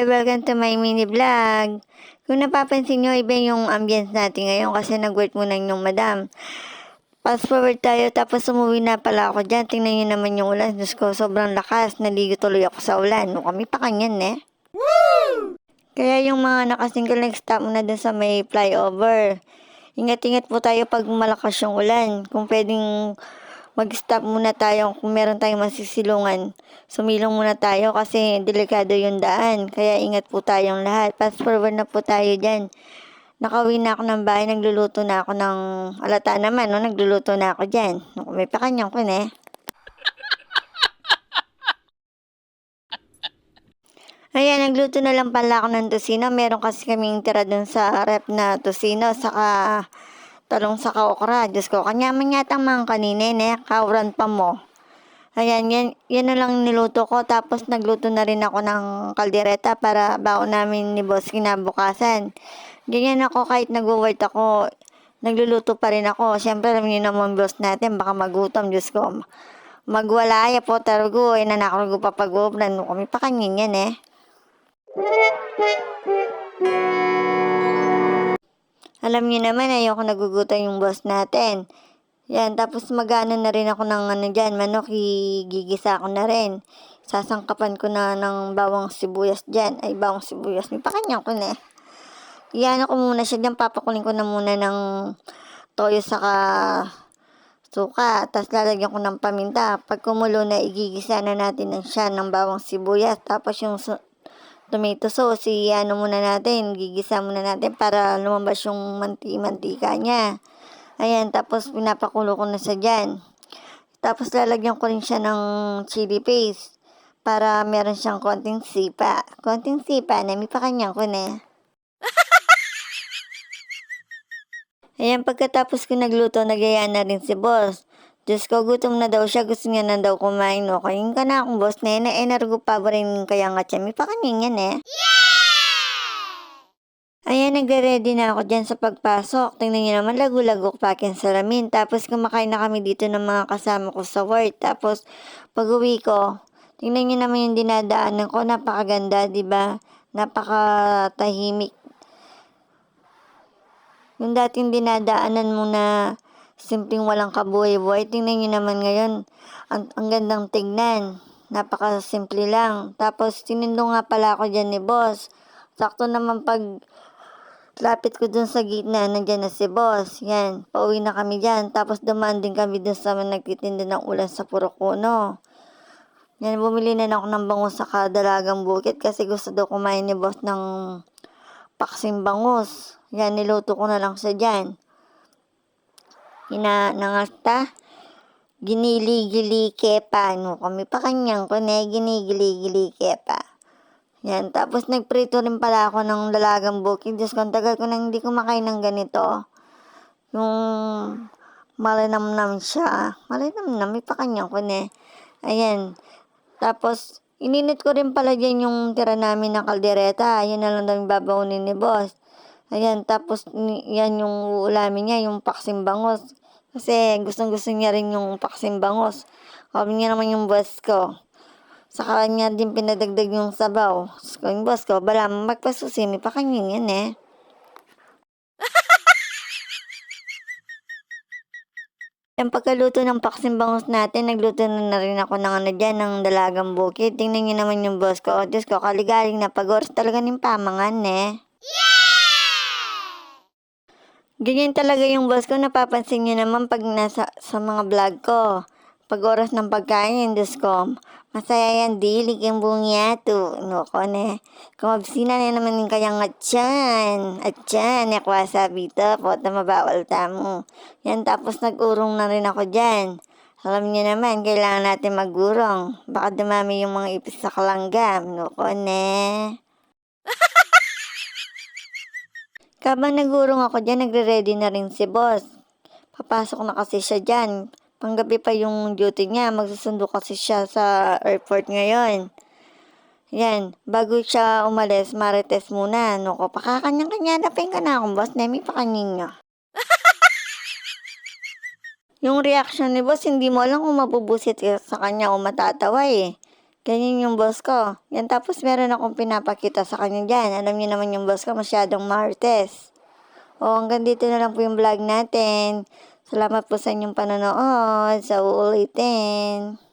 Hi! Welcome to my mini vlog. Kung napapansin nyo, iba yung ambience natin ngayon kasi nag-work muna yung madam. Fast forward tayo, tapos umuwi na pala ako dyan. Tingnan nyo naman yung ulan. Diyos ko, sobrang lakas. Naligo tuloy ako sa ulan. No, kami pa kanyan eh. Woo! Kaya yung mga nakasingle nag-stop muna dun sa may flyover. Ingat-ingat po tayo pag malakas yung ulan. Kung pwedeng mag-stop muna tayo kung meron tayong masisilungan. Sumilong muna tayo kasi delikado yung daan. Kaya ingat po tayong lahat. Fast forward na po tayo dyan. Nakauwi na ako ng bahay. Nagluluto na ako ng alata naman. No? Nagluluto na ako dyan. May pakanyang ko na eh. Ayan, nagluto na lang pala ako ng tosino. Meron kasi kaming tira dun sa rep na tosino. Saka talong sa okra. Diyos ko, kanyaman yata mga kanina eh. Kauran pa mo. Ayan, yan na lang niluto ko. Tapos nagluto na rin ako ng kaldereta para baon namin ni boss kinabukasan. Ganyan ako kahit nag-work ako. Nagluluto pa rin ako. Siyempre, alam niyo naman boss natin, baka magutom. Diyos ko, magwalaya po tarugo. Nanakarugo pa pag-ubran. Kami pa kanyin yan eh. Alam niyo naman, ayoko nagugutom yung boss natin. Yan, tapos magano na rin ako ng dyan, manok, gigisa ko na rin. Sasangkapan ko na ng bawang sibuyas dyan. Ay, bawang sibuyas. May pakanyang ko na eh. Iyan ko muna siya dyan, papakuling ko na muna ng toyo saka suka. Tapos lalagyan ko ng paminta. Pag kumulo na, igigisa na natin siya ng bawang sibuyas. Tapos yung tomato sauce, muna natin, gigisa muna natin para lumabas yung mantika niya. Ayan, tapos pinapakulo ko na sa dyan. Tapos lalagyan ko rin siya ng chili paste para meron siyang konting sipa. Konting sipa na may pakanyang ko na. Ayan, pagkatapos ko nagluto, nagaya na rin si boss. Diyos ko, gutom na daw siya. Gusto niya na daw kumain. No? Kain ka na akong boss na yun. Energo pa ba rin kaya nga siya? May pakanyang yan eh. Ayan, nagre-ready na ako dyan sa pagpasok. Tingnan nyo naman, lagu-lago pa aking salamin. Tapos kumakain na kami dito ng mga kasama ko sa work. Tapos pag uwi ko, tingnan nyo naman yung dinadaanan ko. Napakaganda, diba? Napakatahimik. Yung dating dinadaanan mo na simpleng walang kabuhay-buhay, tingnan nyo naman ngayon. Ang gandang tignan. Napakasimple lang. Tapos tinindo nga pala ako dyan ni boss. Sakto naman pag lapit ko dun sa gitna, nandyan na si boss. Yan, pauwi na kami dyan. Tapos dumaan din kami dun sa nagtitinda ng ulan sa Purokuno. Yan, bumili na ako ng bangus sa Dalagang Bukid kasi gusto daw kumain ni boss ng paksing bangus. Yan, niluto ko na lang sa dyan. Nangasta. Ginili-gili kepa. No, kami pa kanyang ko na ginigili-gili kepa. Yan, tapos nagprito rin pala ako ng Dalagang Bukid. Diyos ko, ang tagal ko nang hindi kumakain ng ganito. Yung malinamnam siya. Malinamnam, may pakanyang ko na. Ayan. Tapos, ininit ko rin pala dyan yung tira namin ng kaldereta. Yan na lang daw yung babaunin ni boss. Ayan, tapos yan yung uulamin niya, yung paksing bangus. Kasi gustong-gusto niya rin yung paksing bangus. Sabi niya naman yung boss ko. Sa kanya din pinadagdag yung sabaw. So, yung boss ko, bala magpasusi, may pakanyang yan eh. Yung pagkaluto ng paksing bangus natin, nagluto na rin ako ng dyan, ng Dalagang Bukid. Tingnan nyo naman yung boss ko. Diyos ko, kaligaling na pag-oras talaga ng pamangan eh. Ganyan talaga yung boss ko, napapansin nyo naman pag nasa sa mga vlog ko. Pag oras ng pagkain, Diyos ko, masaya yan, dilig yung bungyato. No, ko ne. Kumabsina na naman yung kayang atyan, yakwasabi to, po, mabawal tamo. Yan, tapos nag-urong na rin ako dyan. Alam niyo naman, kailangan natin mag-urong. Baka dumami yung mga ipis sa kalanggam. No, ko ne. Kabang nag-urong ako dyan, nagre-ready na rin si boss. Papasok na kasi siya dyan. Panggabi pa yung duty niya. Magsusundo kasi siya sa airport ngayon. Yan. Bago siya umalis, marites muna. No ko, pakakanyang-kanya na ka na akong boss. Nemi, pakanyin niya. Yung reaction ni boss, hindi mo alam kung mabubusit ka sa kanya o matatawa eh. Ganyan yung boss ko. Yan, tapos meron akong pinapakita sa kanya dyan. Alam niyo naman yung boss ko, masyadong martes. O, hanggang dito na lang po yung vlog natin. Salamat po sa inyong panonood. Sa uulitin.